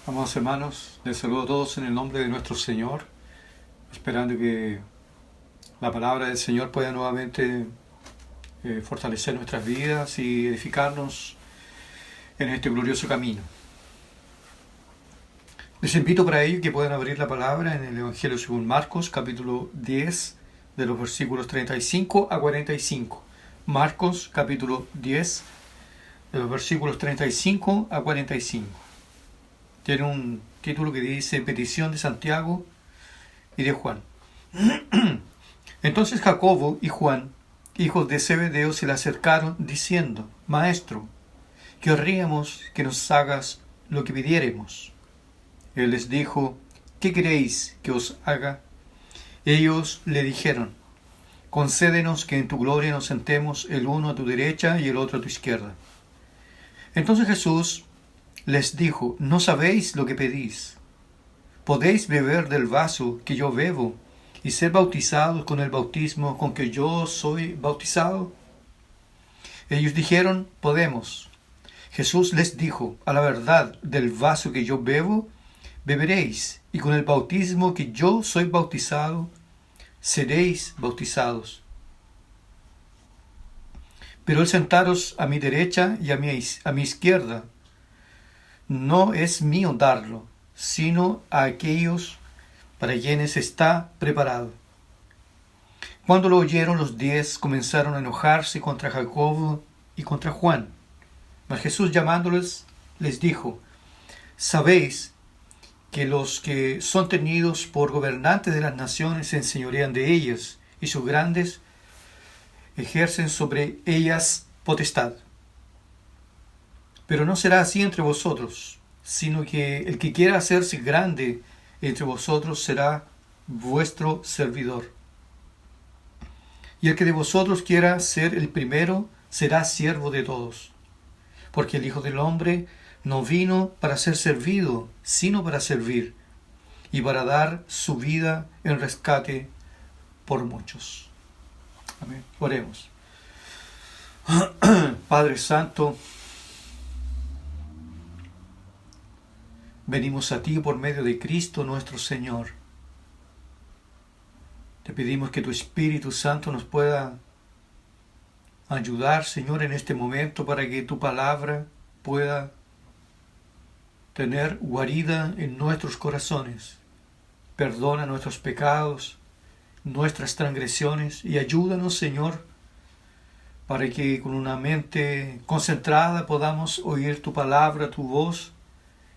Amados hermanos, les saludo a todos en el nombre de nuestro Señor, esperando que la palabra del Señor pueda nuevamente fortalecer nuestras vidas y edificarnos en este glorioso camino. Les invito para ello que puedan abrir la palabra en el Evangelio según Marcos, capítulo 10, de los versículos 35 a 45. Marcos, capítulo 10, de los versículos 35 a 45. Tiene un título que dice Petición de Santiago y de Juan. Entonces Jacobo y Juan, hijos de Zebedeo, se le acercaron diciendo: Maestro, querríamos que nos hagas lo que pidiéremos. Él les dijo: ¿Qué queréis que os haga? Ellos le dijeron: Concédenos que en tu gloria nos sentemos el uno a tu derecha y el otro a tu izquierda. Entonces Jesús les dijo: ¿No sabéis lo que pedís? ¿Podéis beber del vaso que yo bebo y ser bautizados con el bautismo con que yo soy bautizado? Ellos dijeron: Podemos. Jesús les dijo: A la verdad, del vaso que yo bebo, beberéis, y con el bautismo que yo soy bautizado, seréis bautizados. Pero el sentaros a mi derecha y a mi izquierda no es mío darlo, sino a aquellos para quienes está preparado. Cuando lo oyeron, los 10 comenzaron a enojarse contra Jacobo y contra Juan. Mas Jesús, llamándoles, les dijo: Sabéis que los que son tenidos por gobernantes de las naciones se enseñorean de ellas, y sus grandes ejercen sobre ellas potestad. Pero no será así entre vosotros, sino que el que quiera hacerse grande entre vosotros será vuestro servidor. Y el que de vosotros quiera ser el primero será siervo de todos. Porque el Hijo del Hombre no vino para ser servido, sino para servir, y para dar su vida en rescate por muchos. Amén. Oremos. Padre Santo, venimos a ti por medio de Cristo nuestro Señor. Te pedimos que tu Espíritu Santo nos pueda ayudar, Señor, en este momento para que tu palabra pueda tener guarida en nuestros corazones. Perdona nuestros pecados, nuestras transgresiones y ayúdanos, Señor, para que con una mente concentrada podamos oír tu palabra, tu voz,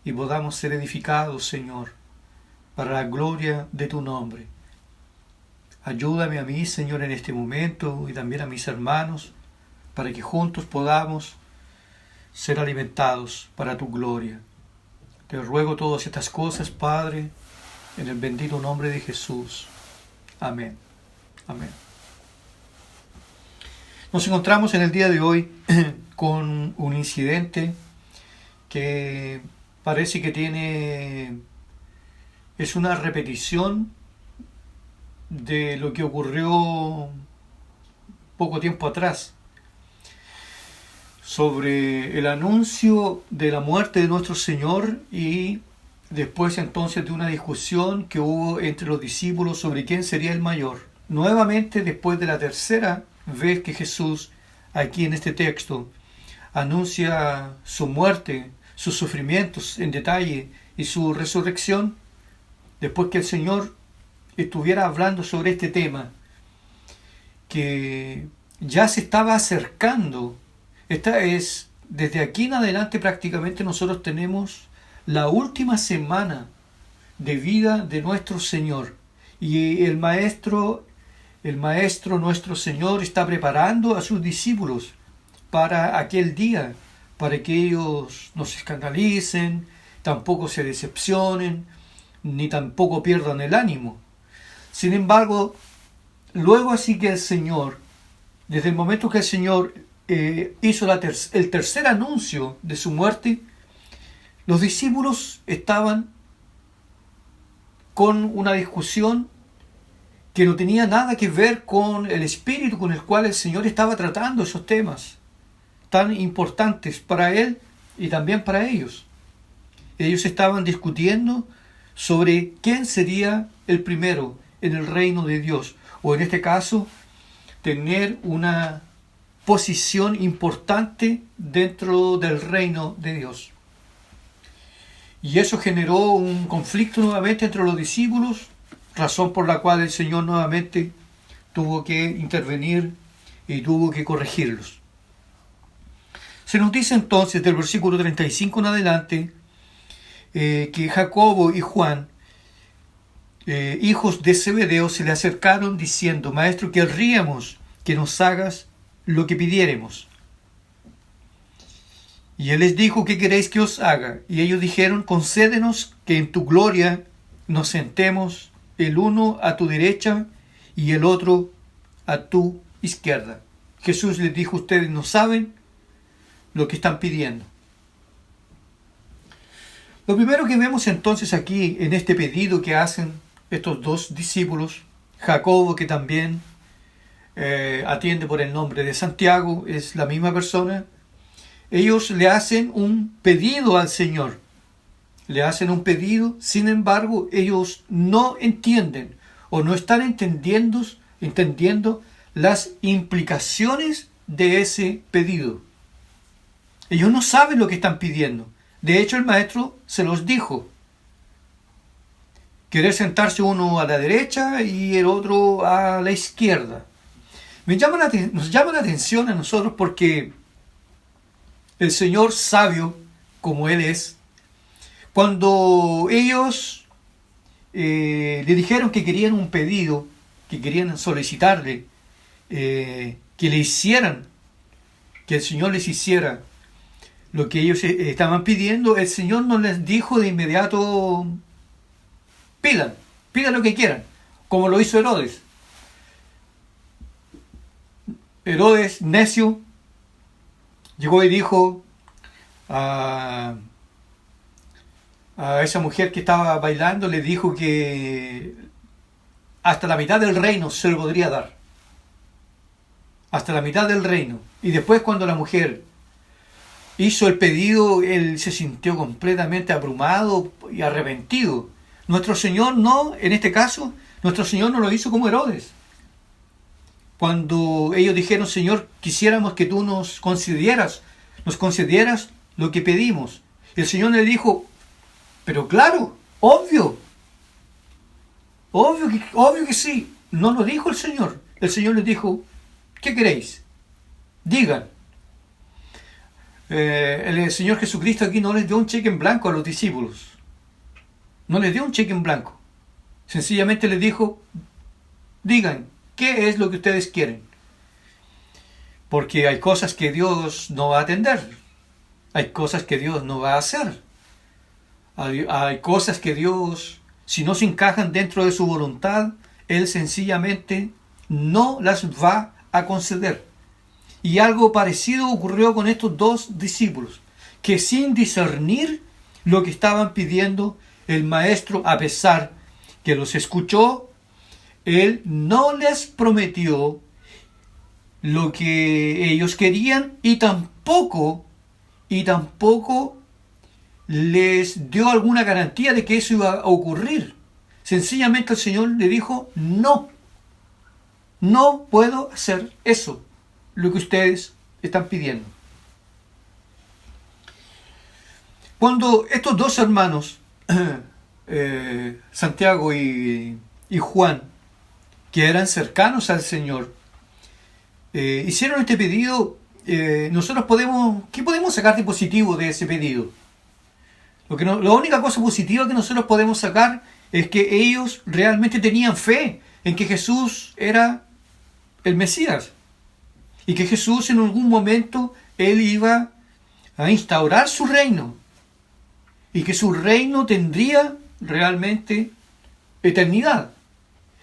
y podamos ser edificados, Señor, para la gloria de tu nombre. Ayúdame a mí, Señor, en este momento y también a mis hermanos, para que juntos podamos ser alimentados para tu gloria. Te ruego todas estas cosas, Padre, en el bendito nombre de Jesús. Amén. Amén. Nos encontramos en el día de hoy con un incidente que parece que es una repetición de lo que ocurrió poco tiempo atrás, sobre el anuncio de la muerte de nuestro Señor y después entonces de una discusión que hubo entre los discípulos sobre quién sería el mayor. Nuevamente, después de la tercera vez que Jesús, aquí en este texto, anuncia su muerte, sus sufrimientos en detalle y su resurrección, después que el Señor estuviera hablando sobre este tema, que ya se estaba acercando. Esta es, desde aquí en adelante prácticamente nosotros tenemos la última semana de vida de nuestro Señor, y el Maestro nuestro Señor está preparando a sus discípulos para aquel día, para que ellos no se escandalicen, tampoco se decepcionen, ni tampoco pierdan el ánimo. Sin embargo, luego así que el Señor, desde el momento que el Señor hizo el tercer anuncio de su muerte, los discípulos estaban con una discusión que no tenía nada que ver con el espíritu con el cual el Señor estaba tratando esos temas tan importantes para Él y también para ellos. ellos estaban discutiendo sobre quién sería el primero en el reino de Dios, o en este caso, tener una posición importante dentro del reino de Dios. Y eso generó un conflicto nuevamente entre los discípulos, razón por la cual el Señor nuevamente tuvo que intervenir y tuvo que corregirlos. Se nos dice entonces del versículo 35 en adelante que Jacobo y Juan, hijos de Zebedeo, se le acercaron diciendo: Maestro, querríamos que nos hagas lo que pidiéremos. Y él les dijo: ¿qué queréis que os haga? Y ellos dijeron: concédenos que en tu gloria nos sentemos, el uno a tu derecha y el otro a tu izquierda. Jesús les dijo: ustedes no saben lo que están pidiendo. Lo primero que vemos entonces aquí en este pedido que hacen estos dos discípulos, Jacobo, que también atiende por el nombre de Santiago, es la misma persona, ellos le hacen un pedido al Señor. Le hacen un pedido, sin embargo, ellos no entienden o no están entendiendo las implicaciones de ese pedido. Ellos no saben lo que están pidiendo. De hecho, el maestro se los dijo: querer sentarse uno a la derecha y el otro a la izquierda. Nos llama la atención a nosotros porque el Señor, sabio como Él es, cuando ellos le dijeron que querían un pedido, que querían solicitarle, que le hicieran, que el Señor les hiciera lo que ellos estaban pidiendo, el Señor no les dijo de inmediato: pidan lo que quieran, como lo hizo Herodes. Herodes, necio, llegó y dijo a esa mujer que estaba bailando, le dijo que hasta la mitad del reino se le podría dar. Hasta la mitad del reino. Y después, cuando la mujer hizo el pedido, él se sintió completamente abrumado y arrepentido. Nuestro Señor no, en este caso, nuestro Señor no lo hizo como Herodes. Cuando ellos dijeron: Señor, quisiéramos que tú nos concedieras lo que pedimos. El Señor le dijo: pero claro, obvio que sí. No lo dijo el Señor. El Señor les dijo: ¿qué queréis? Digan. El Señor Jesucristo aquí no les dio un cheque en blanco a los discípulos. No les dio un cheque en blanco. Sencillamente les dijo: digan, ¿qué es lo que ustedes quieren? Porque hay cosas que Dios no va a atender. Hay cosas que Dios no va a hacer. Hay cosas que Dios, si no se encajan dentro de su voluntad, Él sencillamente no las va a conceder. Y algo parecido ocurrió con estos dos discípulos, que sin discernir lo que estaban pidiendo, el maestro, a pesar que los escuchó, Él no les prometió lo que ellos querían y tampoco les dio alguna garantía de que eso iba a ocurrir. Sencillamente el Señor le dijo: no puedo hacer eso, lo que ustedes están pidiendo. Cuando estos dos hermanos, Santiago y Juan, que eran cercanos al Señor, hicieron este pedido, ¿qué podemos sacar de positivo de ese pedido? La única cosa positiva que nosotros podemos sacar es que ellos realmente tenían fe en que Jesús era el Mesías y que Jesús en algún momento Él iba a instaurar su reino y que su reino tendría realmente eternidad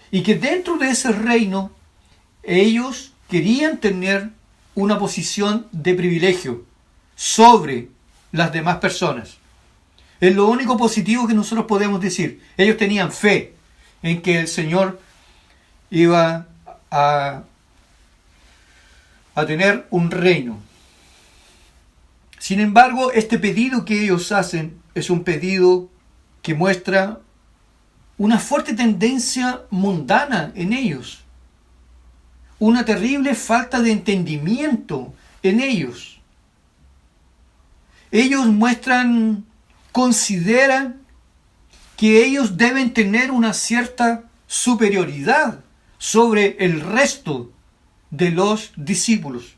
y que dentro de ese reino ellos querían tener una posición de privilegio sobre las demás personas. Es lo único positivo que nosotros podemos decir. Ellos tenían fe en que el Señor iba a tener un reino. Sin embargo, este pedido que ellos hacen es un pedido que muestra una fuerte tendencia mundana en ellos, una terrible falta de entendimiento en ellos. Ellos consideran que ellos deben tener una cierta superioridad sobre el resto de los discípulos,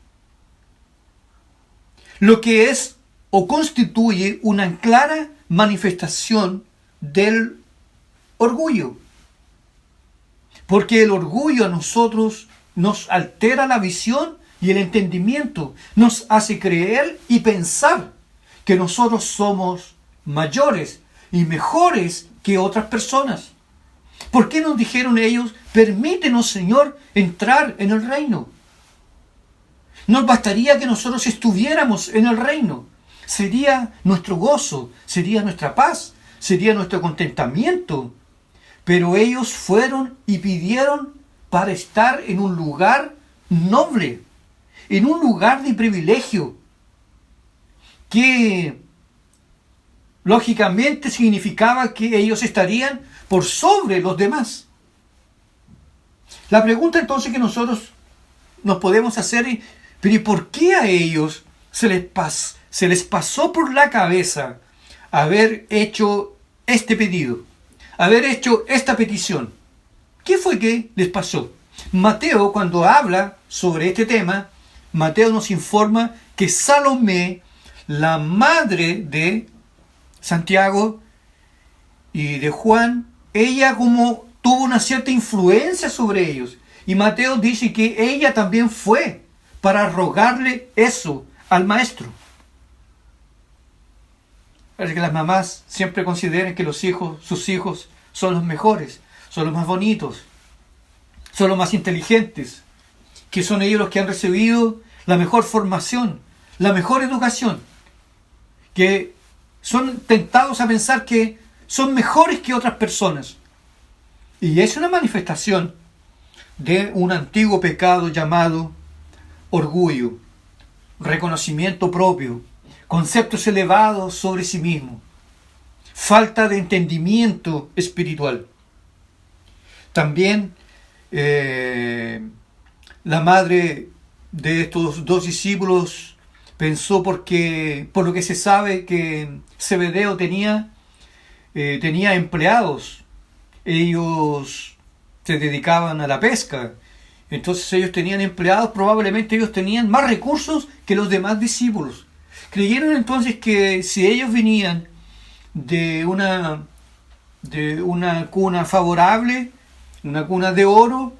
lo que es o constituye una clara manifestación del orgullo, porque el orgullo a nosotros nos altera la visión y el entendimiento, nos hace creer y pensar que nosotros somos mayores y mejores que otras personas. ¿Por qué nos dijeron ellos: permítenos, Señor, entrar en el reino? Nos bastaría que nosotros estuviéramos en el reino. Sería nuestro gozo, sería nuestra paz, sería nuestro contentamiento. Pero ellos fueron y pidieron para estar en un lugar noble, en un lugar de privilegio, que lógicamente significaba que ellos estarían por sobre los demás. La pregunta entonces que nosotros nos podemos hacer es: ¿pero y por qué a ellos se les pasó por la cabeza haber hecho este pedido, haber hecho esta petición? ¿Qué fue que les pasó? Mateo, cuando habla sobre este tema, Mateo nos informa que Salomé, la madre de Santiago y de Juan, ella como tuvo una cierta influencia sobre ellos. Y Mateo dice que ella también fue para rogarle eso al maestro. Parece que las mamás siempre consideran que sus hijos son los mejores, son los más bonitos, son los más inteligentes, que son ellos los que han recibido la mejor formación, la mejor educación, que son tentados a pensar que son mejores que otras personas. Y es una manifestación de un antiguo pecado llamado orgullo, reconocimiento propio, conceptos elevados sobre sí mismo, falta de entendimiento espiritual. También la madre de estos dos discípulos pensó, por lo que se sabe, que Zebedeo tenía empleados. Ellos se dedicaban a la pesca, entonces ellos tenían empleados, probablemente ellos tenían más recursos que los demás discípulos. Creyeron entonces que si ellos venían de una cuna favorable, una cuna de oro,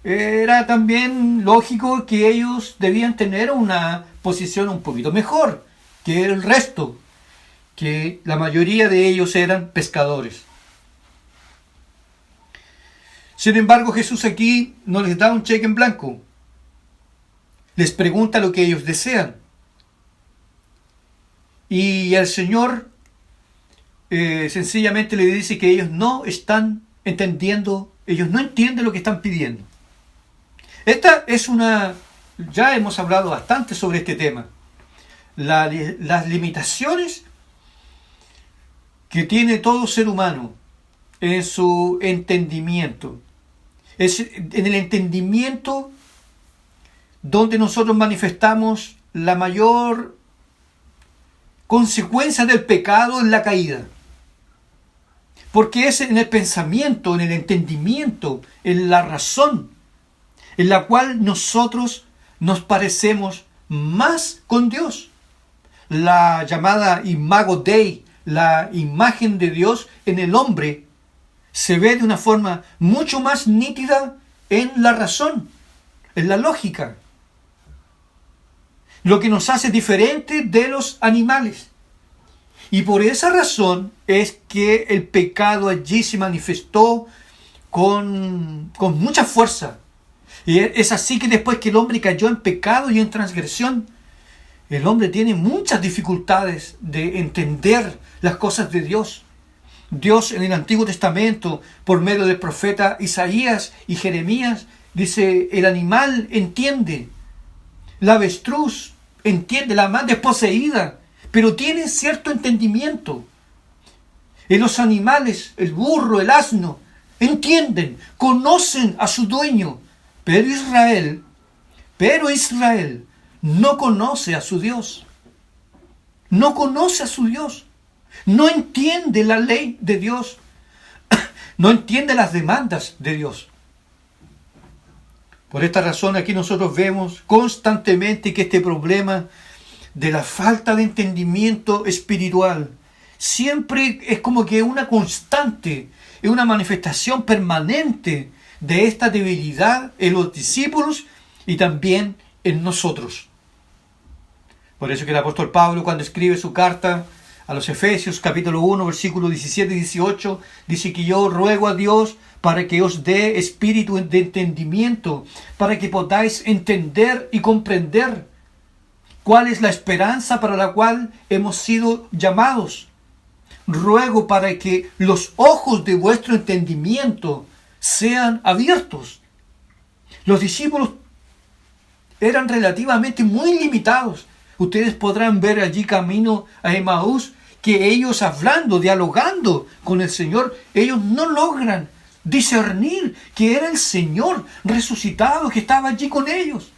era también lógico que ellos debían tener una posición un poquito mejor que el resto, que la mayoría de ellos eran pescadores. Sin embargo, Jesús aquí no les da un cheque en blanco. Les pregunta lo que ellos desean. Y el Señor sencillamente le dice que ellos no están entendiendo, ellos no entienden lo que están pidiendo. Ya hemos hablado bastante sobre este tema. Las limitaciones que tiene todo ser humano en su entendimiento. Es en el entendimiento donde nosotros manifestamos la mayor consecuencia del pecado en la caída. Porque es en el pensamiento, en el entendimiento, en la razón, en la cual nosotros nos parecemos más con Dios. La llamada Imago Dei, la imagen de Dios en el hombre, se ve de una forma mucho más nítida en la razón, en la lógica. Lo que nos hace diferente de los animales. Y por esa razón es que el pecado allí se manifestó con mucha fuerza. Y es así que después que el hombre cayó en pecado y en transgresión, el hombre tiene muchas dificultades de entender las cosas de Dios. Dios en el Antiguo Testamento, por medio del profeta Isaías y Jeremías, dice: el animal entiende, la avestruz entiende, la más desposeída, pero tiene cierto entendimiento. Y los animales, el burro, el asno, entienden, conocen a su dueño. Pero Israel no conoce a su Dios. No conoce a su Dios. No entiende la ley de Dios. No entiende las demandas de Dios. Por esta razón aquí nosotros vemos constantemente que este problema de la falta de entendimiento espiritual siempre es como que una constante, es una manifestación permanente de esta debilidad en los discípulos y también en nosotros. Por eso que el apóstol Pablo, cuando escribe su carta a los Efesios, capítulo 1, versículos 17 y 18, dice que yo ruego a Dios para que os dé espíritu de entendimiento, para que podáis entender y comprender cuál es la esperanza para la cual hemos sido llamados. Ruego para que los ojos de vuestro entendimiento sean abiertos. Los discípulos eran relativamente muy limitados. Ustedes podrán ver allí camino a Emaús que ellos hablando, dialogando con el Señor, ellos no logran discernir que era el Señor resucitado que estaba allí con ellos.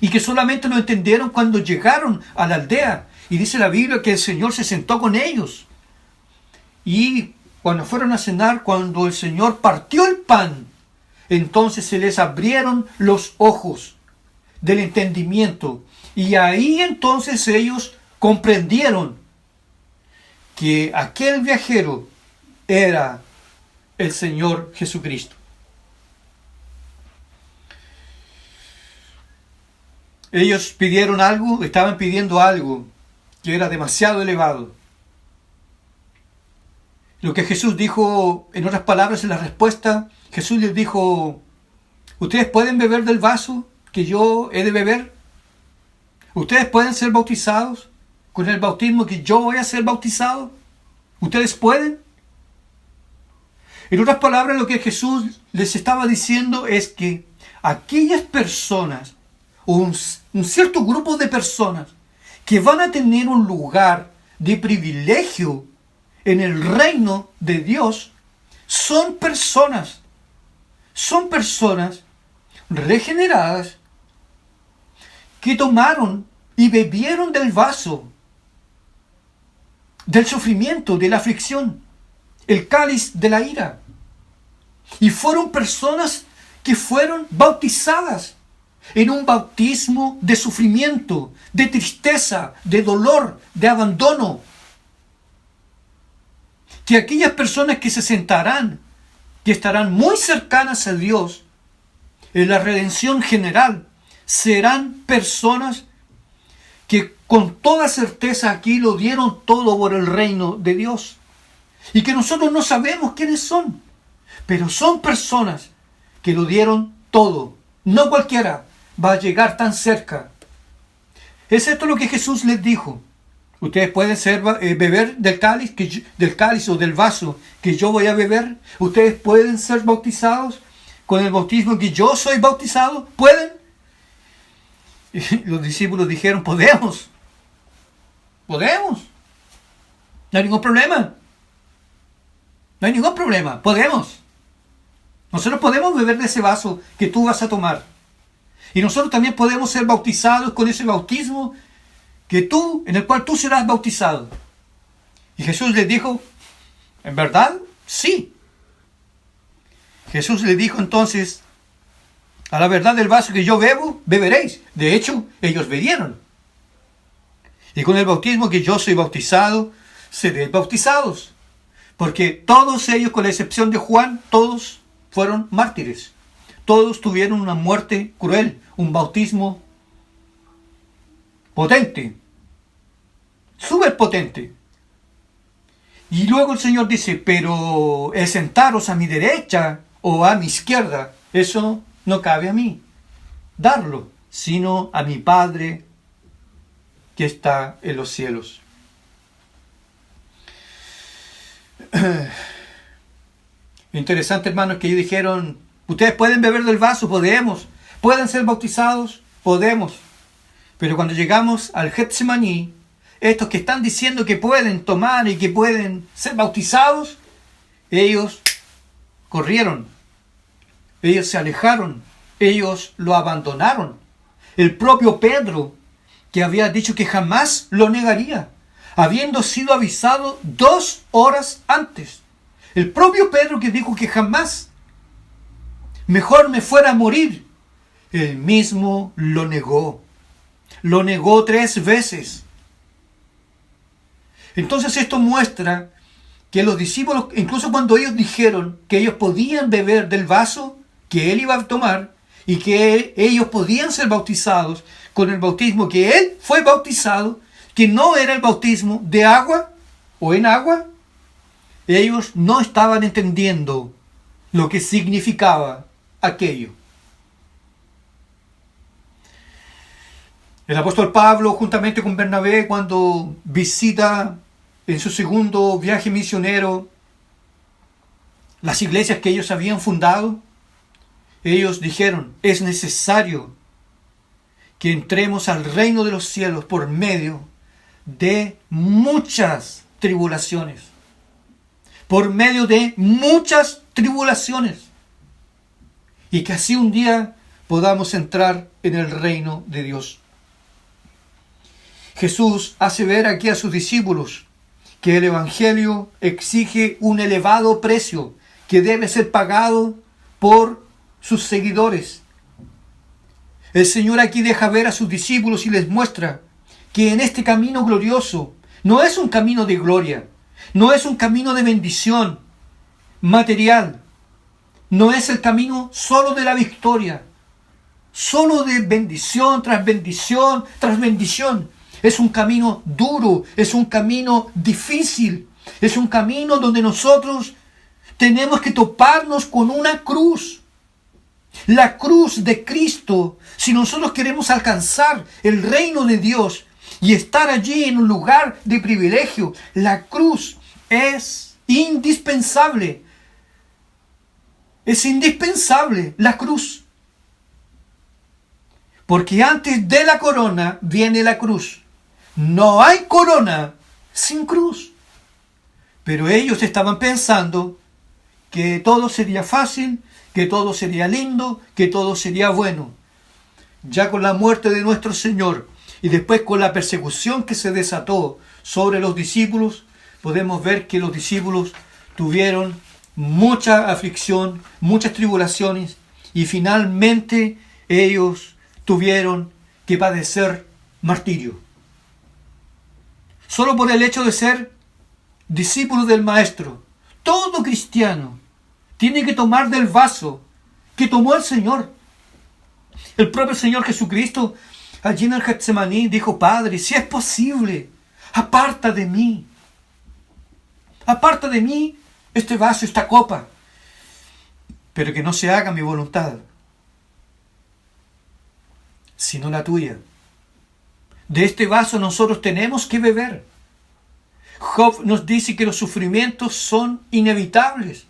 Y que solamente lo entendieron cuando llegaron a la aldea. Y dice la Biblia que el Señor se sentó con ellos. Y cuando fueron a cenar, cuando el Señor partió el pan, entonces se les abrieron los ojos del entendimiento. Y ahí entonces ellos comprendieron que aquel viajero era el Señor Jesucristo. Ellos pidieron algo, estaban pidiendo algo que era demasiado elevado. Lo que Jesús dijo, en otras palabras, en la respuesta, Jesús les dijo: ¿ustedes pueden beber del vaso que yo he de beber? ¿Ustedes pueden ser bautizados con el bautismo que yo voy a ser bautizado? ¿Ustedes pueden? En otras palabras, lo que Jesús les estaba diciendo es que aquellas personas, o un cierto grupo de personas, que van a tener un lugar de privilegio en el reino de Dios, son personas regeneradas que tomaron y bebieron del vaso del sufrimiento, de la aflicción, el cáliz de la ira. Y fueron personas que fueron bautizadas en un bautismo de sufrimiento, de tristeza, de dolor, de abandono. Que aquellas personas que se sentarán, que estarán muy cercanas a Dios en la redención general, serán personas que con toda certeza aquí lo dieron todo por el reino de Dios. Y que nosotros no sabemos quiénes son, pero son personas que lo dieron todo. No cualquiera va a llegar tan cerca. Es esto lo que Jesús les dijo. Ustedes pueden beber del cáliz o del vaso que yo voy a beber. Ustedes pueden ser bautizados con el bautismo que yo soy bautizado. ¿Pueden? Y los discípulos dijeron: podemos. Podemos. No hay ningún problema. No hay ningún problema. Podemos. Nosotros podemos beber de ese vaso que tú vas a tomar. Y nosotros también podemos ser bautizados con ese bautismo en el cual tú serás bautizado. Y Jesús les dijo: ¿en verdad? Sí. Jesús les dijo entonces: a la verdad del vaso que yo bebo, beberéis. De hecho, ellos bebieron. Y con el bautismo que yo soy bautizado, seréis bautizados. Porque todos ellos, con la excepción de Juan, todos fueron mártires. Todos tuvieron una muerte cruel, un bautismo potente, súper potente. Y luego el Señor dice: pero el sentaros a mi derecha o a mi izquierda, eso no cabe a mí darlo, sino a mi Padre que está en los cielos. Interesante, hermanos, que ellos dijeron: ¿ustedes pueden beber del vaso? Podemos. ¿Pueden ser bautizados? Podemos. Pero cuando llegamos al Getsemaní, estos que están diciendo que pueden tomar y que pueden ser bautizados, ellos corrieron, ellos se alejaron, ellos lo abandonaron. El propio Pedro, que había dicho que jamás lo negaría, habiendo sido avisado 2 horas antes. El propio Pedro que dijo que jamás, mejor me fuera a morir, él mismo lo negó. Lo negó 3 veces. Entonces esto muestra que los discípulos, incluso cuando ellos dijeron que ellos podían beber del vaso que él iba a tomar y que ellos podían ser bautizados con el bautismo que él fue bautizado, que no era el bautismo de agua o en agua, ellos no estaban entendiendo lo que significaba aquello. El apóstol Pablo, juntamente con Bernabé, cuando visita en su segundo viaje misionero las iglesias que ellos habían fundado, ellos dijeron, es necesario que entremos al reino de los cielos por medio de muchas tribulaciones. Por medio de muchas tribulaciones. Y que así un día podamos entrar en el reino de Dios. Jesús hace ver aquí a sus discípulos que el Evangelio exige un elevado precio que debe ser pagado por sus seguidores. El Señor aquí deja ver a sus discípulos y les muestra que en este camino glorioso no es un camino de gloria, no es un camino de bendición material, no es el camino solo de la victoria, solo de bendición tras bendición tras bendición. Es un camino duro, es un camino difícil, es un camino donde nosotros tenemos que toparnos con una cruz. La cruz de Cristo, si nosotros queremos alcanzar el reino de Dios y estar allí en un lugar de privilegio, la cruz es indispensable. Es indispensable la cruz. Porque antes de la corona viene la cruz. No hay corona sin cruz. Pero ellos estaban pensando que todo sería fácil, que todo sería lindo, que todo sería bueno. Ya con la muerte de nuestro Señor y después con la persecución que se desató sobre los discípulos, podemos ver que los discípulos tuvieron mucha aflicción, muchas tribulaciones y finalmente ellos tuvieron que padecer martirio. Solo por el hecho de ser discípulos del Maestro. Todo cristiano tiene que tomar del vaso que tomó el Señor. El propio Señor Jesucristo, allí en el Getsemaní, dijo, Padre, si es posible, aparta de mí este vaso, esta copa, pero que no se haga mi voluntad, sino la tuya. De este vaso nosotros tenemos que beber. Job nos dice que los sufrimientos son inevitables.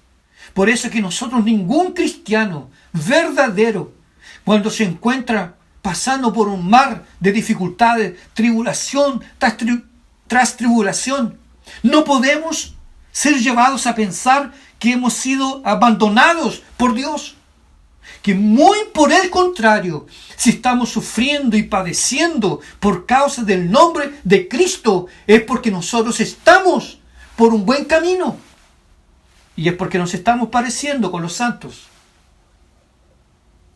Por eso es que nosotros, ningún cristiano verdadero, cuando se encuentra pasando por un mar de dificultades, tribulación tras tribulación, no podemos ser llevados a pensar que hemos sido abandonados por Dios. Que muy por el contrario, si estamos sufriendo y padeciendo por causa del nombre de Cristo, es porque nosotros estamos por un buen camino. Y es porque nos estamos pareciendo con los santos.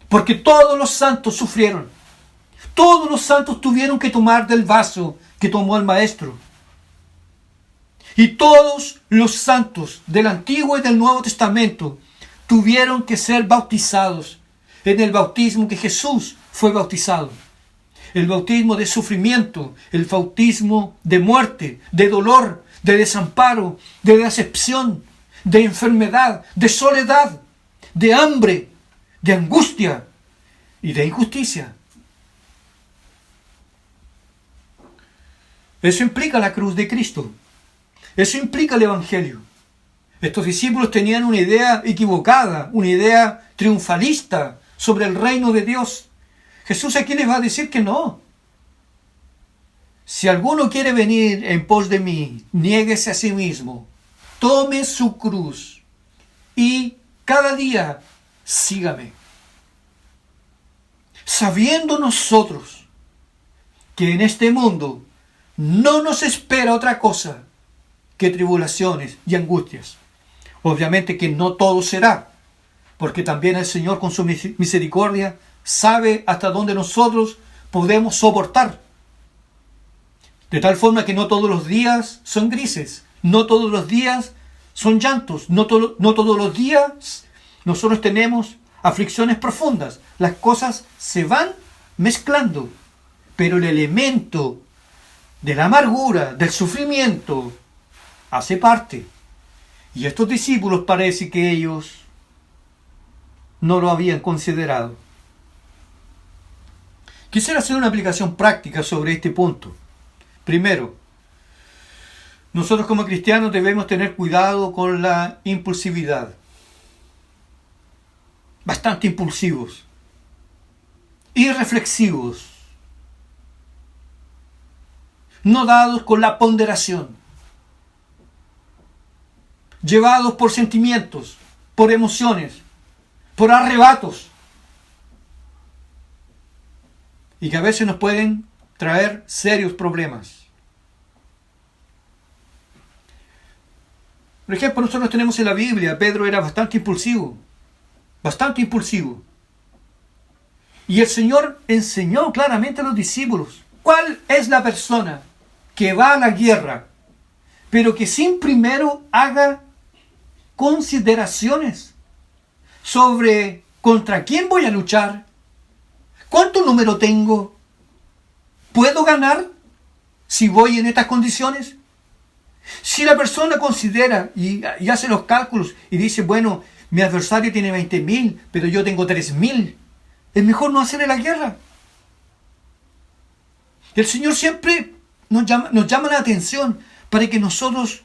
Porque todos los santos sufrieron. Todos los santos tuvieron que tomar del vaso que tomó el Maestro. Y todos los santos del Antiguo y del Nuevo Testamento tuvieron que ser bautizados en el bautismo que Jesús fue bautizado. El bautismo de sufrimiento, el bautismo de muerte, de dolor, de desamparo, de decepción, de enfermedad, de soledad, de hambre, de angustia y de injusticia. Eso implica la cruz de Cristo. Eso implica el Evangelio. Estos discípulos tenían una idea equivocada, una idea triunfalista sobre el reino de Dios. Jesús aquí les va a decir que no. si alguno quiere venir en pos de mí, niéguese a sí mismo, tome su cruz y cada día sígame. Sabiendo nosotros que en este mundo no nos espera otra cosa que tribulaciones y angustias. Obviamente que no todo será, porque también el Señor con su misericordia sabe hasta dónde nosotros podemos soportar. De tal forma que no todos los días son grises, no todos los días son llantos, no todos los días nosotros tenemos aflicciones profundas. Las cosas se van mezclando, pero el elemento de la amargura, del sufrimiento, hace parte. Y estos discípulos parece que ellos no lo habían considerado. Quisiera hacer una aplicación práctica sobre este punto. Primero, nosotros como cristianos debemos tener cuidado con la impulsividad. Bastante impulsivos, irreflexivos, no dados con la ponderación, llevados por sentimientos, por emociones, por arrebatos, y que a veces nos pueden traer serios problemas. Por ejemplo, nosotros tenemos en la Biblia, Pedro era bastante impulsivo. Y el Señor enseñó claramente a los discípulos cuál es la persona que va a la guerra, pero que sin primero haga consideraciones sobre contra quién voy a luchar, cuánto número tengo, puedo ganar si voy en estas condiciones. Si la persona considera y hace los cálculos y dice, bueno, mi adversario tiene 20.000, pero yo tengo 3.000, es mejor no hacerle la guerra. El Señor siempre nos llama la atención para que nosotros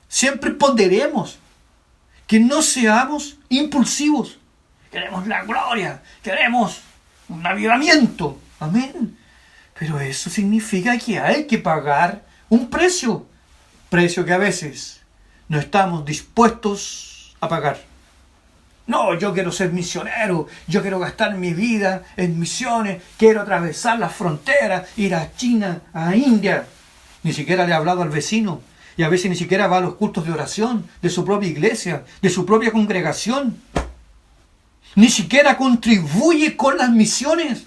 siempre ponderemos, que no seamos impulsivos. Queremos la gloria, queremos un avivamiento. Amén. Pero eso significa que hay que pagar un precio que a veces no estamos dispuestos a pagar. No, yo quiero ser misionero, yo quiero gastar mi vida en misiones, quiero atravesar las fronteras, ir a China, a India. Ni siquiera le ha hablado al vecino, y a veces ni siquiera va a los cultos de oración de su propia iglesia, de su propia congregación. Ni siquiera contribuye con las misiones.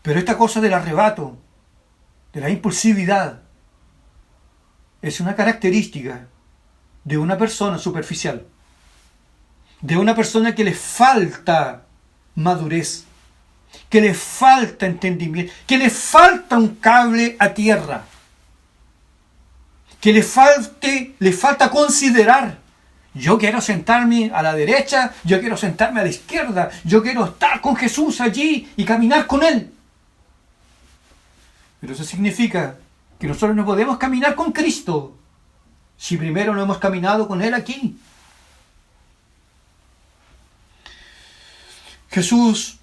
Pero esta cosa del arrebato, de la impulsividad, es una característica de una persona superficial, de una persona que le falta madurez, que le falta entendimiento, que le falta un cable a tierra, que le falta considerar. Yo quiero sentarme a la derecha, yo quiero sentarme a la izquierda, yo quiero estar con Jesús allí y caminar con Él. Pero eso significa que nosotros no podemos caminar con Cristo si primero no hemos caminado con Él aquí. Jesús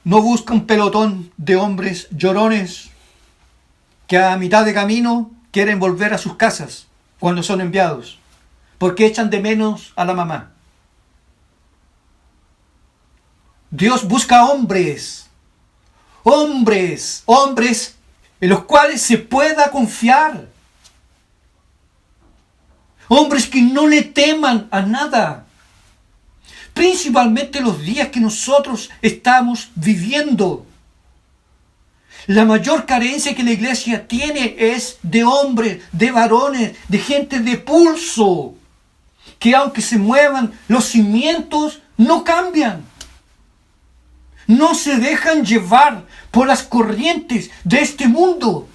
no busca un pelotón de hombres llorones que a mitad de camino quieren volver a sus casas cuando son enviados, porque echan de menos a la mamá. Dios busca hombres en los cuales se pueda confiar. Hombres que no le teman a nada. Principalmente los días que nosotros estamos viviendo. La mayor carencia que la iglesia tiene es de hombres, de varones, de gente de pulso, que aunque se muevan, los cimientos no cambian. No se dejan llevar por las corrientes de este mundo.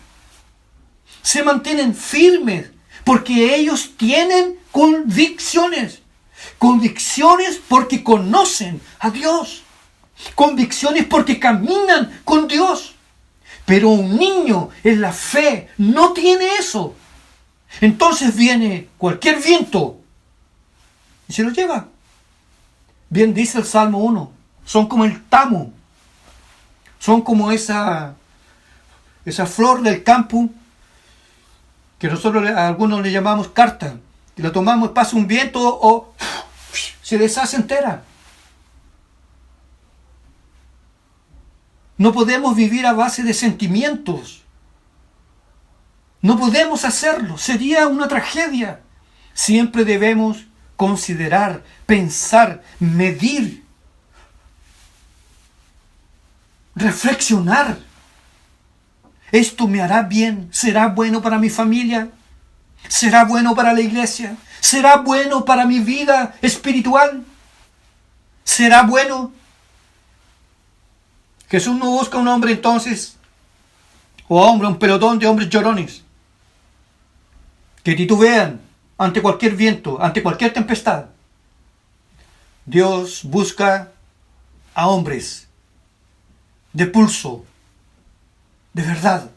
Se mantienen firmes porque ellos tienen convicciones. Convicciones porque conocen a Dios. Convicciones porque caminan con Dios. Pero un niño en la fe no tiene eso. Entonces viene cualquier viento y se lo lleva. Bien dice el Salmo 1. Son como el tamo. Son como esa esa flor del campo, que nosotros a algunos le llamamos carta, y la tomamos, pasa un viento o se deshace entera. No podemos vivir a base de sentimientos. No podemos hacerlo. Sería una tragedia. Siempre debemos considerar, pensar, medir, reflexionar. ¿Esto me hará bien? ¿Será bueno para mi familia? ¿Será bueno para la iglesia? ¿Será bueno para mi vida espiritual? ¿Será bueno? Jesús no busca un hombre entonces, o hombre, un pelotón de hombres llorones, que titubean ante cualquier viento, ante cualquier tempestad. Dios busca a hombres de pulso, de verdad,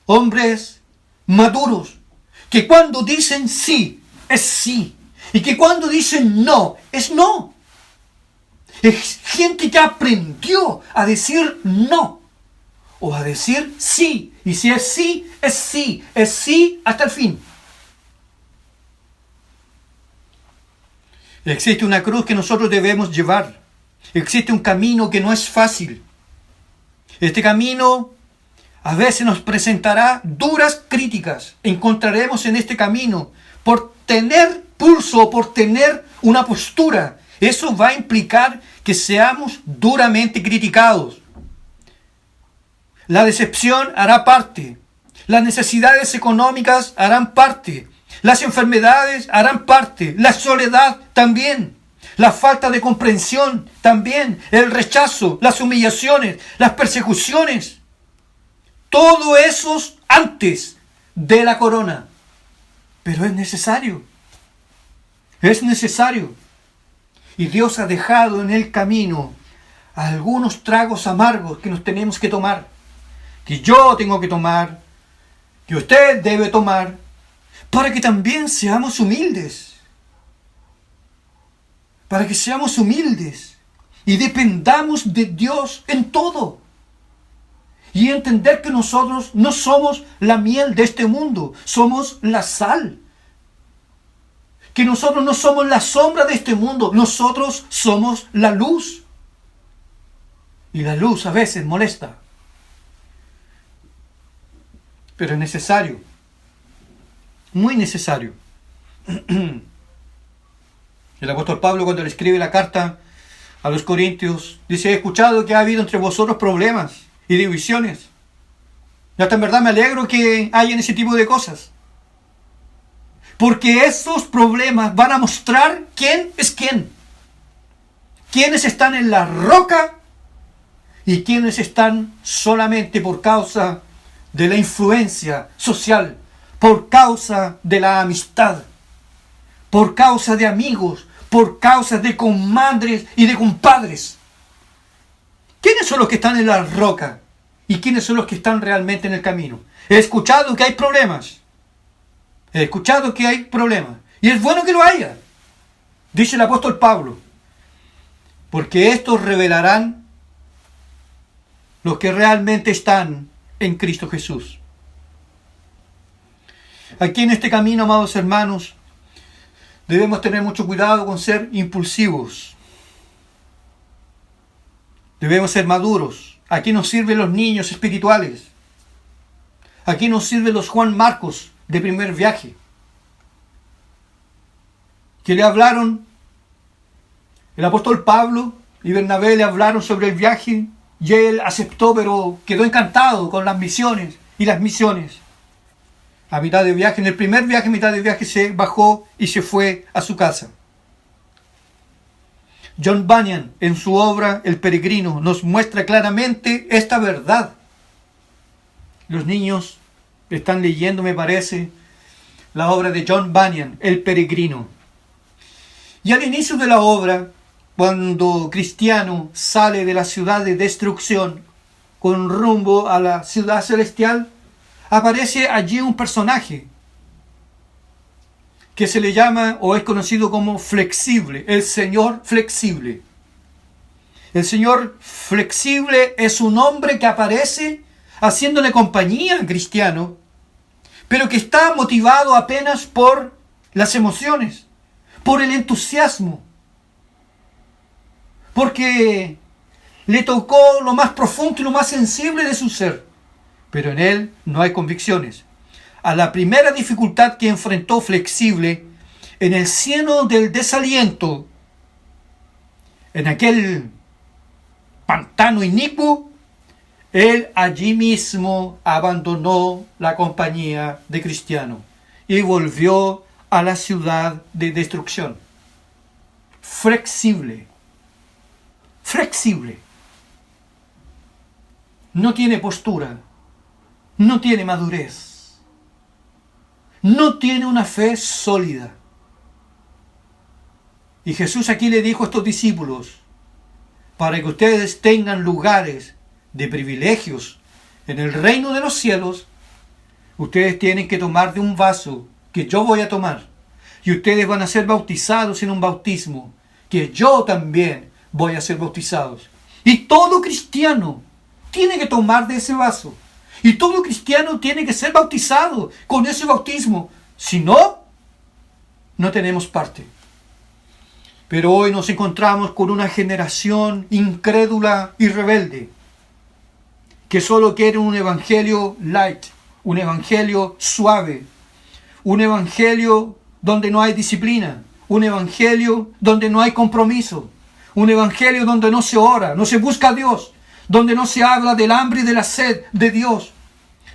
hombres maduros, que cuando dicen sí, es sí, y que cuando dicen no, es no. Es gente que aprendió a decir no, o a decir sí, y si es sí, es sí, es sí hasta el fin. Existe una cruz que nosotros debemos llevar. Existe un camino que no es fácil. Este camino a veces nos presentará duras críticas. Encontraremos en este camino, por tener pulso, por tener una postura, eso va a implicar que seamos duramente criticados. La decepción hará parte. Las necesidades económicas harán parte. Las enfermedades harán parte. La soledad también. La falta de comprensión también. El rechazo, las humillaciones, las persecuciones. Todo eso antes de la corona. Pero es necesario. Es necesario. Y Dios ha dejado en el camino algunos tragos amargos que nos tenemos que tomar. Que yo tengo que tomar. Que usted debe tomar. Para que también seamos humildes. Para que seamos humildes. Y dependamos de Dios en todo. Y entender que nosotros no somos la miel de este mundo. Somos la sal. Que nosotros no somos la sombra de este mundo, nosotros somos la luz. Y la luz a veces molesta. Pero es necesario. Muy necesario. El apóstol Pablo, cuando le escribe la carta a los Corintios, dice: he escuchado que ha habido entre vosotros problemas y divisiones. Y hasta en verdad me alegro que hayan ese tipo de cosas. Porque esos problemas van a mostrar quién es quién. Quiénes están en la roca y quiénes están solamente por causa de la influencia social, por causa de la amistad, por causa de amigos, por causa de comadres y de compadres. ¿Quiénes son los que están en la roca y quiénes son los que están realmente en el camino? He escuchado que hay problemas. He escuchado que hay problemas. Y es bueno que lo haya. Dice el apóstol Pablo. Porque estos revelarán los que realmente están en Cristo Jesús. Aquí en este camino, amados hermanos, debemos tener mucho cuidado con ser impulsivos. Debemos ser maduros. Aquí nos sirven los niños espirituales. Aquí nos sirven los Juan Marcos de primer viaje, que le hablaron, el apóstol Pablo y Bernabé le hablaron sobre el viaje y él aceptó, pero quedó encantado con las misiones y las misiones. A mitad de viaje, en el primer viaje, a mitad de viaje se bajó y se fue a su casa. John Bunyan, en su obra El Peregrino, nos muestra claramente esta verdad. Los niños están leyendo, me parece, la obra de John Bunyan, El Peregrino. Y al inicio de la obra, cuando Cristiano sale de la ciudad de destrucción con rumbo a la ciudad celestial, aparece allí un personaje que se le llama o es conocido como Flexible, el Señor Flexible. El Señor Flexible es un hombre que aparece haciéndole compañía al cristiano, pero que está motivado apenas por las emociones, por el entusiasmo, porque le tocó lo más profundo y lo más sensible de su ser, pero en él no hay convicciones. A la primera dificultad que enfrentó flexible, en el cieno del desaliento, en aquel pantano inicuo, él allí mismo abandonó la compañía de cristiano y volvió a la ciudad de destrucción. Flexible. No tiene postura, no tiene madurez, no tiene una fe sólida. Y Jesús aquí le dijo a estos discípulos, para que ustedes tengan lugares de privilegios en el reino de los cielos, ustedes tienen que tomar de un vaso que yo voy a tomar. Y ustedes van a ser bautizados en un bautismo que yo también voy a ser bautizados. Y todo cristiano tiene que tomar de ese vaso. Y todo cristiano tiene que ser bautizado con ese bautismo. Si no, no tenemos parte. Pero hoy nos encontramos con una generación incrédula y rebelde, que solo quiere un evangelio light, un evangelio suave, un evangelio donde no hay disciplina, un evangelio donde no hay compromiso, un evangelio donde no se ora, no se busca a Dios, donde no se habla del hambre y de la sed de Dios,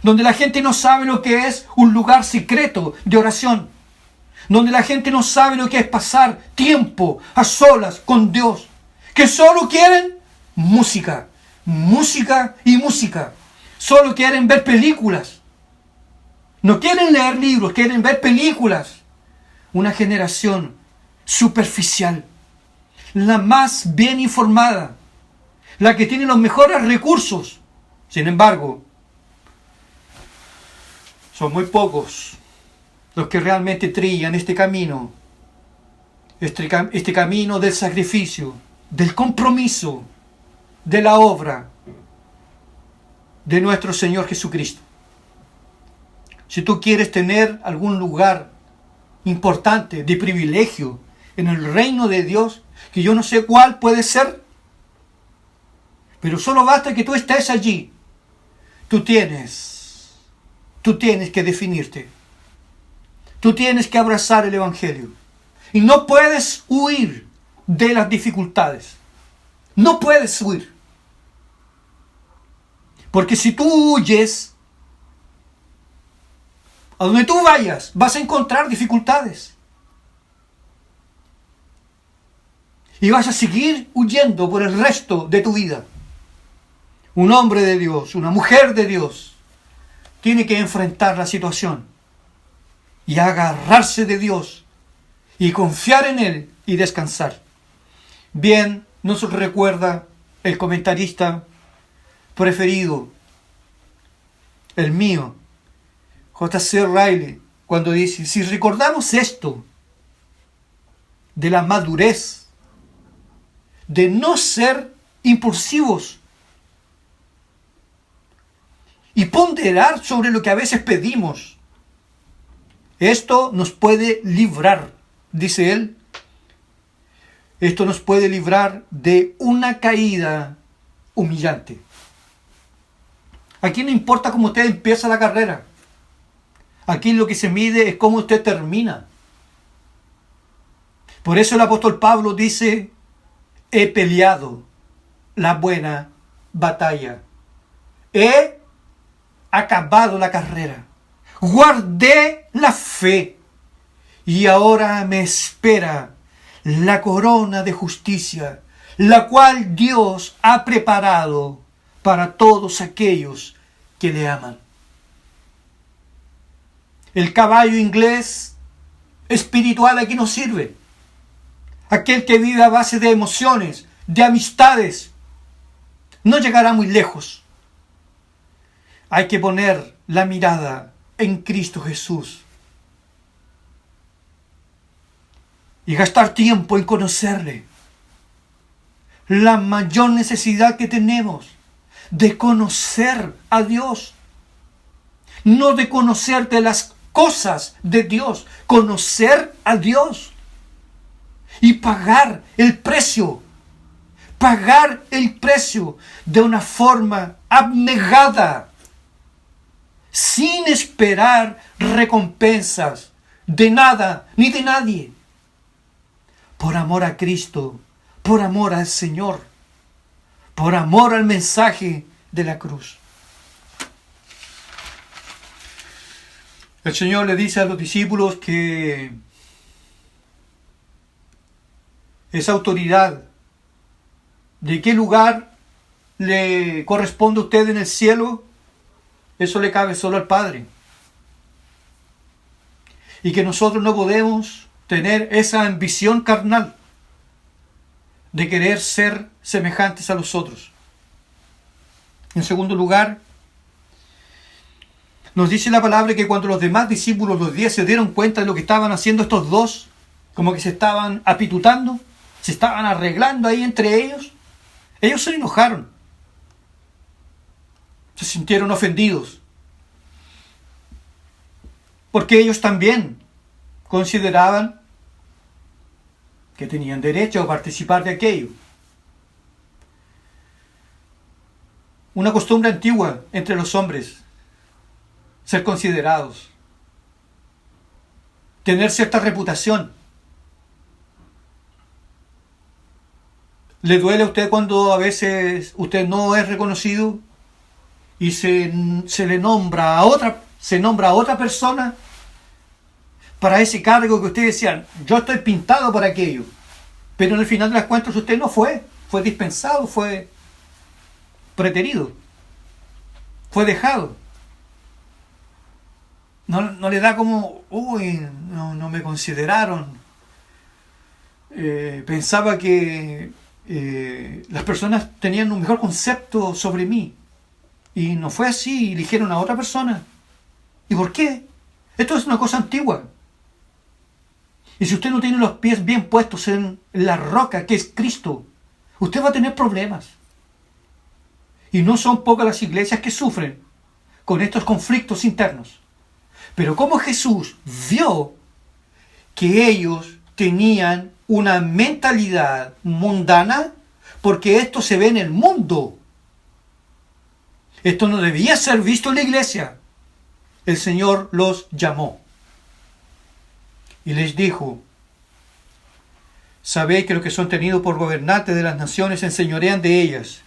donde la gente no sabe lo que es un lugar secreto de oración, donde la gente no sabe lo que es pasar tiempo a solas con Dios, que solo quieren música, música y música. Solo quieren ver películas. No quieren leer libros, quieren ver películas. Una generación superficial, la más bien informada, la que tiene los mejores recursos. Sin embargo, son muy pocos los que realmente trillan este camino, este camino del sacrificio, del compromiso, de la obra de nuestro Señor Jesucristo. Si tú quieres tener algún lugar importante, de privilegio, en el reino de Dios, que yo no sé cuál puede ser, pero solo basta que tú estés allí. Tú tienes que definirte. Tú tienes que abrazar el Evangelio. Y no puedes huir de las dificultades. No puedes huir. Porque si tú huyes, a donde tú vayas, vas a encontrar dificultades. Y vas a seguir huyendo por el resto de tu vida. Un hombre de Dios, una mujer de Dios, tiene que enfrentar la situación y agarrarse de Dios y confiar en Él y descansar. Bien, nos recuerda el comentarista preferido, el mío, J.C. Ryle, cuando dice, si recordamos esto de la madurez, de no ser impulsivos y ponderar sobre lo que a veces pedimos, esto nos puede librar, dice él, esto nos puede librar de una caída humillante. Aquí no importa cómo usted empieza la carrera. Aquí lo que se mide es cómo usted termina. Por eso el apóstol Pablo dice, he peleado la buena batalla. He acabado la carrera. Guardé la fe. Y ahora me espera la corona de justicia, la cual Dios ha preparado para todos aquellos que le aman. El caballo inglés espiritual aquí nos sirve. Aquel que vive a base de emociones, de amistades, no llegará muy lejos. Hay que poner la mirada en Cristo Jesús y gastar tiempo en conocerle. La mayor necesidad que tenemos, de conocer a Dios, no de conocer de las cosas de Dios, conocer a Dios y pagar el precio de una forma abnegada, sin esperar recompensas de nada ni de nadie, por amor a Cristo, por amor al Señor, por amor al mensaje de la cruz. El Señor le dice a los discípulos que esa autoridad, de qué lugar le corresponde a usted en el cielo, eso le cabe solo al Padre. Y que nosotros no podemos tener esa ambición carnal de querer ser semejantes a los otros. En segundo lugar, nos dice la palabra que cuando los demás discípulos, los 10, se dieron cuenta de lo que estaban haciendo estos dos, como que se estaban apitutando, se estaban arreglando ahí entre ellos, ellos se enojaron, se sintieron ofendidos, porque ellos también consideraban que tenían derecho a participar de aquello. Una costumbre antigua entre los hombres, ser considerados, tener cierta reputación. ¿Le duele a usted cuando a veces usted no es reconocido y se le nombra a otra persona para ese cargo que usted decía, yo estoy pintado para aquello, pero en el final de las cuentas usted no fue dispensado, fue preterido, fue dejado? No le da como, no me consideraron, pensaba que las personas tenían un mejor concepto sobre mí, y no fue así, eligieron a otra persona. ¿Y por qué? Esto es una cosa antigua. Y si usted no tiene los pies bien puestos en la roca que es Cristo, usted va a tener problemas. Y no son pocas las iglesias que sufren con estos conflictos internos. Pero como Jesús vio que ellos tenían una mentalidad mundana, porque esto se ve en el mundo, esto no debía ser visto en la iglesia, el Señor los llamó y les dijo: sabéis que los que son tenidos por gobernantes de las naciones enseñorean de ellas,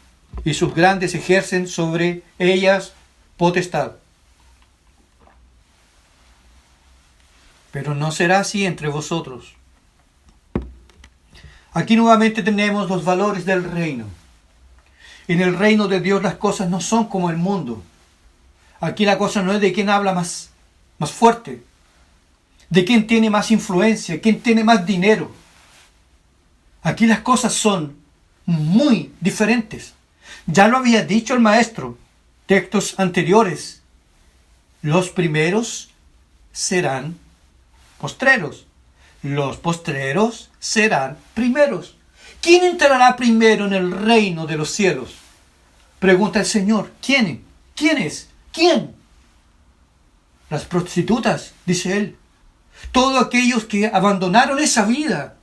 y sus grandes ejercen sobre ellas potestad. Pero no será así entre vosotros. Aquí nuevamente tenemos los valores del reino. En el reino de Dios las cosas no son como el mundo. Aquí la cosa no es de quién habla más fuerte, de quién tiene más influencia, quién tiene más dinero. Aquí las cosas son muy diferentes. Ya lo había dicho el maestro, textos anteriores. Los primeros serán postreros. Los postreros serán primeros. ¿Quién entrará primero en el reino de los cielos? Pregunta el Señor. ¿Quién? ¿Quién es? ¿Quién? Las prostitutas, dice él. Todos aquellos que abandonaron esa vida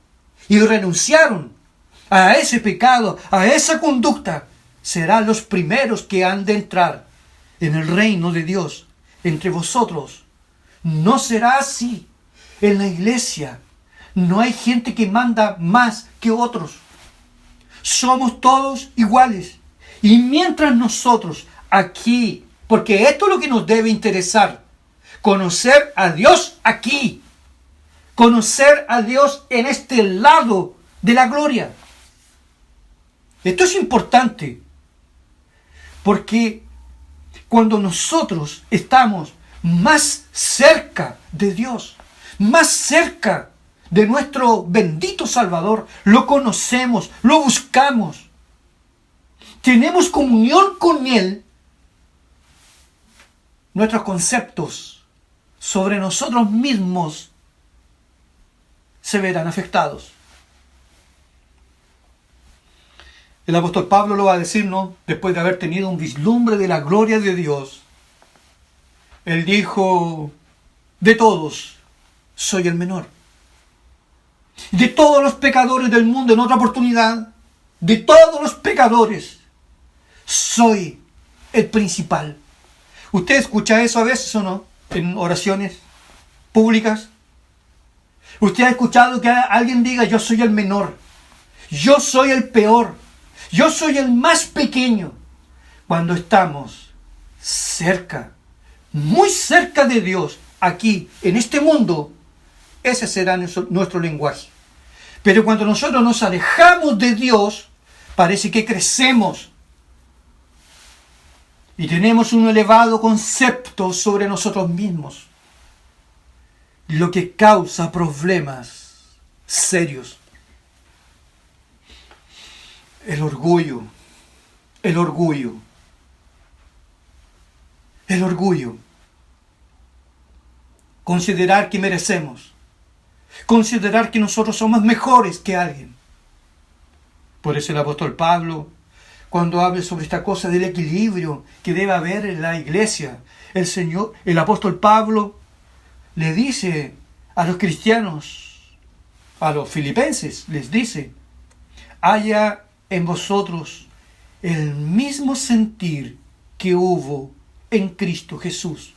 y renunciaron a ese pecado, a esa conducta, serán los primeros que han de entrar en el reino de Dios. Entre vosotros no será así. En la iglesia no hay gente que manda más que otros. Somos todos iguales. Y mientras nosotros aquí, porque esto es lo que nos debe interesar, conocer a Dios aquí, conocer a Dios en este lado de la gloria. Esto es importante, porque cuando nosotros estamos más cerca de Dios, más cerca de nuestro bendito Salvador, lo conocemos, lo buscamos, tenemos comunión con Él, nuestros conceptos sobre nosotros mismos se verán afectados. El apóstol Pablo lo va a decir, ¿no? Después de haber tenido un vislumbre de la gloria de Dios. Él dijo, de todos soy el menor. De todos los pecadores del mundo, en otra oportunidad, de todos los pecadores, soy el principal. ¿Usted escucha eso a veces o no? En oraciones públicas. ¿Usted ha escuchado que alguien diga, yo soy el menor, yo soy el peor, yo soy el más pequeño? Cuando estamos cerca, muy cerca de Dios, aquí, en este mundo, ese será nuestro lenguaje. Pero cuando nosotros nos alejamos de Dios, parece que crecemos y tenemos un elevado concepto sobre nosotros mismos, lo que causa problemas serios. El orgullo. Considerar que merecemos. Considerar que nosotros somos mejores que alguien. Por eso el apóstol Pablo, cuando habla sobre esta cosa del equilibrio que debe haber en la iglesia, el apóstol Pablo le dice a los cristianos, a los filipenses, les dice, haya en vosotros el mismo sentir que hubo en Cristo Jesús,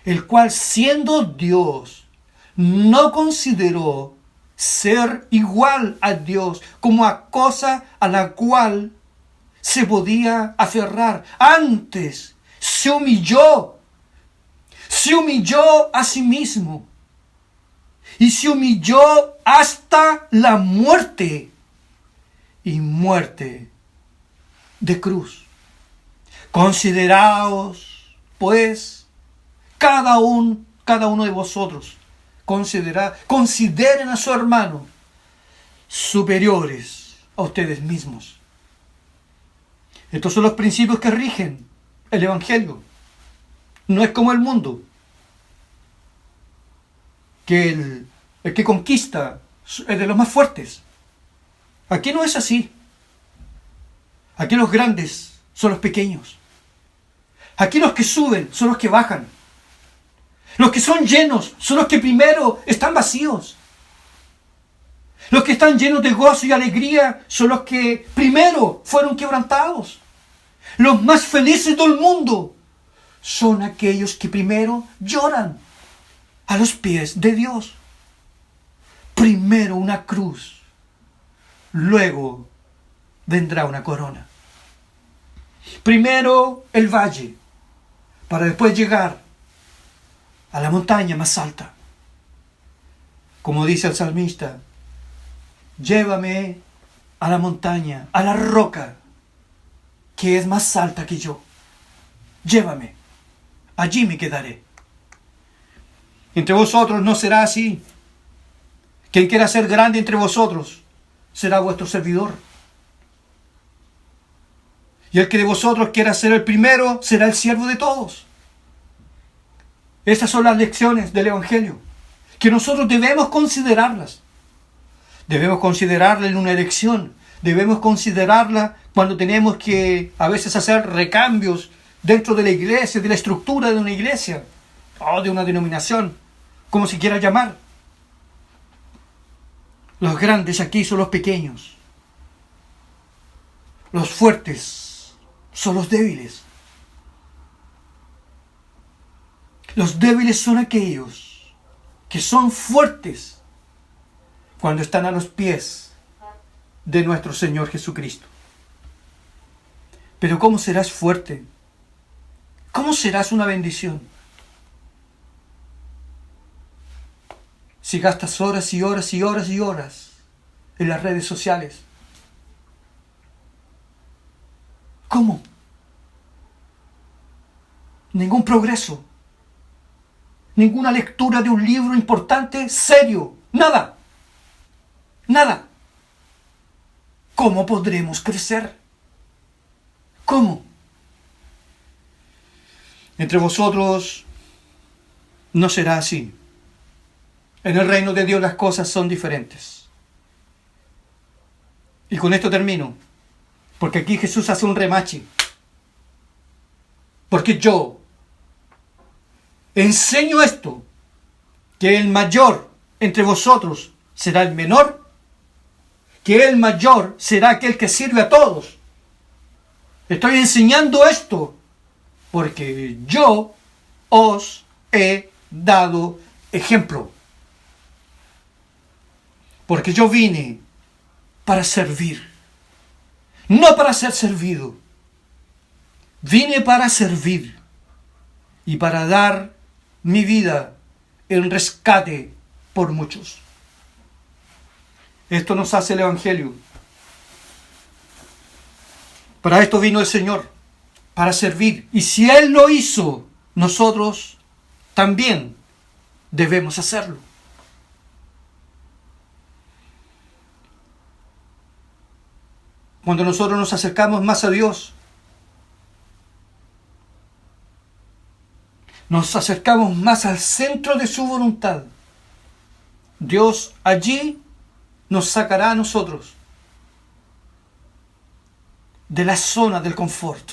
el cual siendo Dios, no consideró ser igual a Dios como a cosa a la cual se podía aferrar. Antes se humilló a sí mismo y se humilló hasta la muerte, y muerte de cruz. Consideraos, pues, cada uno de vosotros, consideren a su hermano superiores a ustedes mismos. Estos son los principios que rigen el Evangelio. No es como el mundo, que el que conquista es de los más fuertes. Aquí no es así. Aquí los grandes son los pequeños. Aquí los que suben son los que bajan. Los que son llenos son los que primero están vacíos. Los que están llenos de gozo y alegría son los que primero fueron quebrantados. Los más felices del mundo son aquellos que primero lloran a los pies de Dios. Primero una cruz, luego vendrá una corona. Primero el valle, para después llegar a la montaña más alta. Como dice el salmista, llévame a la montaña, a la roca, que es más alta que yo. Llévame, allí me quedaré. Entre vosotros no será así. Quien quiera ser grande entre vosotros será vuestro servidor. Y el que de vosotros quiera ser el primero será el siervo de todos. Estas son las lecciones del Evangelio, que nosotros debemos considerarlas. Debemos considerarla en una elección. Debemos considerarla cuando tenemos que a veces hacer recambios dentro de la iglesia, de la estructura de una iglesia, o de una denominación, como se quiera llamar. Los grandes aquí son los pequeños. Los fuertes son los débiles. Los débiles son aquellos que son fuertes cuando están a los pies de nuestro Señor Jesucristo. Pero ¿cómo serás fuerte? ¿Cómo serás una bendición? Si gastas horas y horas y horas y horas en las redes sociales. ¿Cómo? Ningún progreso. Ninguna lectura de un libro importante, serio. Nada. Nada. ¿Cómo podremos crecer? ¿Cómo? Entre vosotros no será así. En el reino de Dios las cosas son diferentes. Y con esto termino. Porque aquí Jesús hace un remache. Porque yo enseño esto, que el mayor entre vosotros será el menor, que el mayor será aquel que sirve a todos. Estoy enseñando esto porque yo os he dado ejemplo. Porque yo vine para servir, no para ser servido. Vine para servir y para dar mi vida en rescate por muchos. Esto nos hace el Evangelio. Para esto vino el Señor, para servir. Y si Él lo hizo, nosotros también debemos hacerlo. Cuando nosotros nos acercamos más a Dios, nos acercamos más al centro de su voluntad, Dios allí nos sacará a nosotros de la zona del confort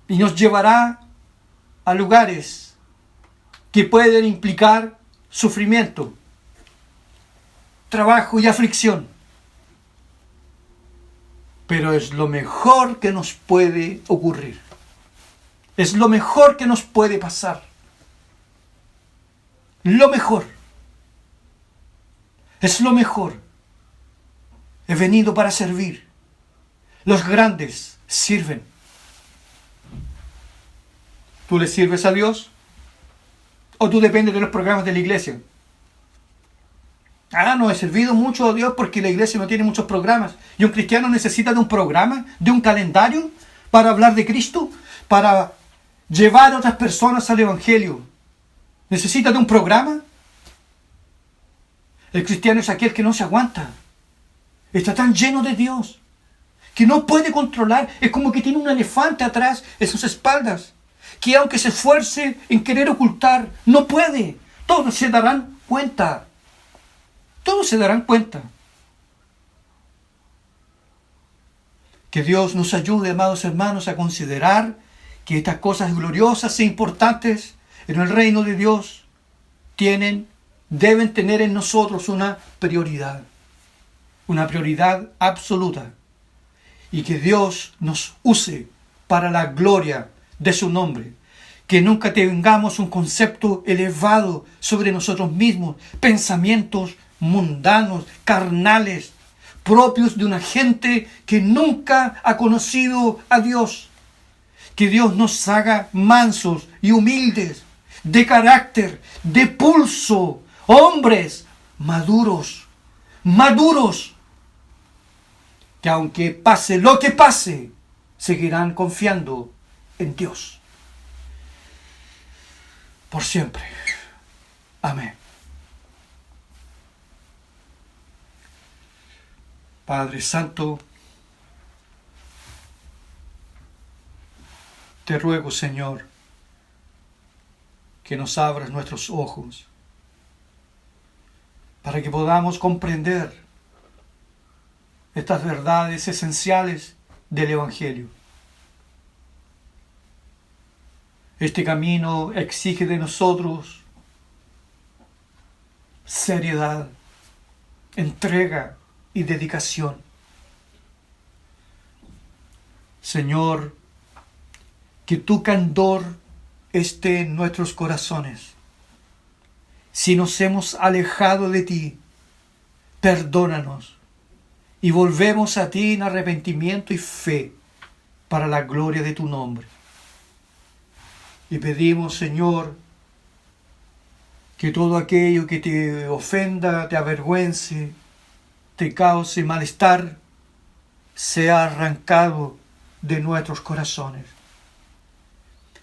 y nos llevará a lugares que pueden implicar sufrimiento, trabajo y aflicción. Pero es lo mejor que nos puede ocurrir. Es lo mejor que nos puede pasar. Lo mejor. Es lo mejor. He venido para servir. Los grandes sirven. ¿Tú le sirves a Dios? ¿O tú dependes de los programas de la iglesia? No he servido mucho a Dios porque la iglesia no tiene muchos programas. ¿Y un cristiano necesita de un programa, de un calendario para hablar de Cristo? Para llevar a otras personas al Evangelio. ¿Necesita de un programa? El cristiano es aquel que no se aguanta. Está tan lleno de Dios que no puede controlar. Es como que tiene un elefante atrás en sus espaldas, que aunque se esfuerce en querer ocultar, no puede. Todos se darán cuenta. Todos se darán cuenta. Que Dios nos ayude, amados hermanos, a considerar que estas cosas gloriosas e importantes en el reino de Dios deben tener en nosotros una prioridad absoluta, y que Dios nos use para la gloria de su nombre. Que nunca tengamos un concepto elevado sobre nosotros mismos, pensamientos mundanos, carnales, propios de una gente que nunca ha conocido a Dios. Que Dios nos haga mansos y humildes, de carácter, de pulso, hombres maduros, que aunque pase lo que pase, seguirán confiando en Dios. Por siempre. Amén. Padre Santo, te ruego, Señor, que nos abras nuestros ojos para que podamos comprender estas verdades esenciales del Evangelio. Este camino exige de nosotros seriedad, entrega y dedicación. Señor, que tu candor esté en nuestros corazones. Si nos hemos alejado de ti, perdónanos y volvemos a ti en arrepentimiento y fe para la gloria de tu nombre. Y pedimos, Señor, que todo aquello que te ofenda, te avergüence, te cause malestar, sea arrancado de nuestros corazones.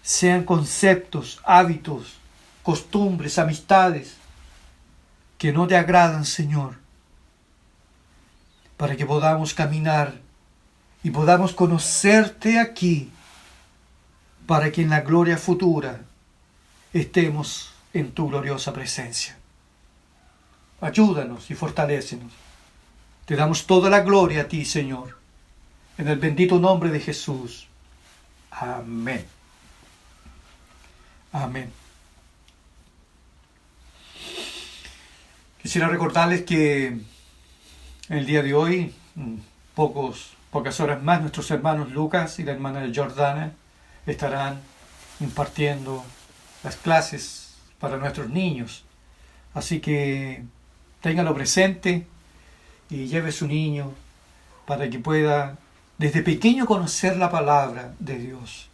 Sean conceptos, hábitos, costumbres, amistades que no te agradan, Señor, para que podamos caminar y podamos conocerte aquí, para que en la gloria futura estemos en tu gloriosa presencia. Ayúdanos y fortalécenos. Te damos toda la gloria a ti, Señor, en el bendito nombre de Jesús. Amén. Amén. Quisiera recordarles que en el día de hoy, pocas horas más, nuestros hermanos Lucas y la hermana Jordana estarán impartiendo las clases para nuestros niños. Así que téngalo presente y lleve su niño para que pueda desde pequeño conocer la palabra de Dios.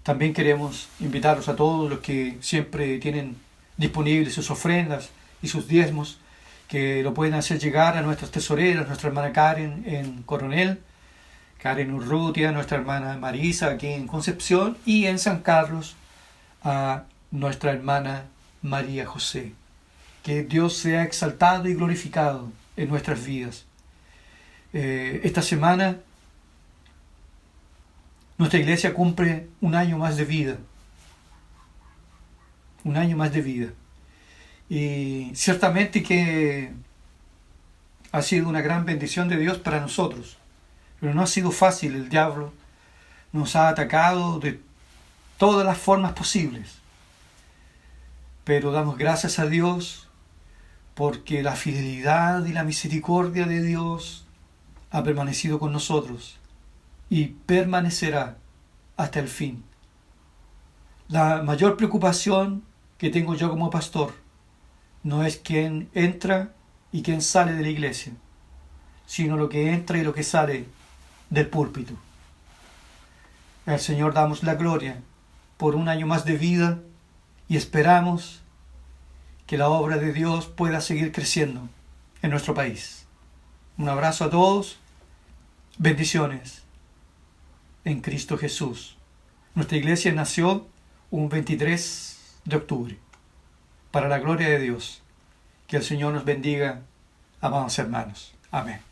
También queremos invitarlos a todos los que siempre tienen disponibles sus ofrendas y sus diezmos, que lo pueden hacer llegar a nuestras tesoreras, nuestra hermana Karen en Coronel, Karen Urrutia, nuestra hermana Marisa aquí en Concepción, y en San Carlos a nuestra hermana María José. Que Dios sea exaltado y glorificado en nuestras vidas. Esta semana nuestra iglesia cumple un año más de vida. Un año más de vida. Y ciertamente que ha sido una gran bendición de Dios para nosotros. Pero no ha sido fácil. El diablo nos ha atacado de todas las formas posibles. Pero damos gracias a Dios porque la fidelidad y la misericordia de Dios ha permanecido con nosotros y permanecerá hasta el fin. La mayor preocupación que tengo yo como pastor no es quién entra y quién sale de la iglesia, sino lo que entra y lo que sale del púlpito. Al Señor damos la gloria por un año más de vida y esperamos que la obra de Dios pueda seguir creciendo en nuestro país. Un abrazo a todos. Bendiciones en Cristo Jesús. Nuestra iglesia nació un 23 de octubre. Para la gloria de Dios. Que el Señor nos bendiga, amados hermanos. Amén.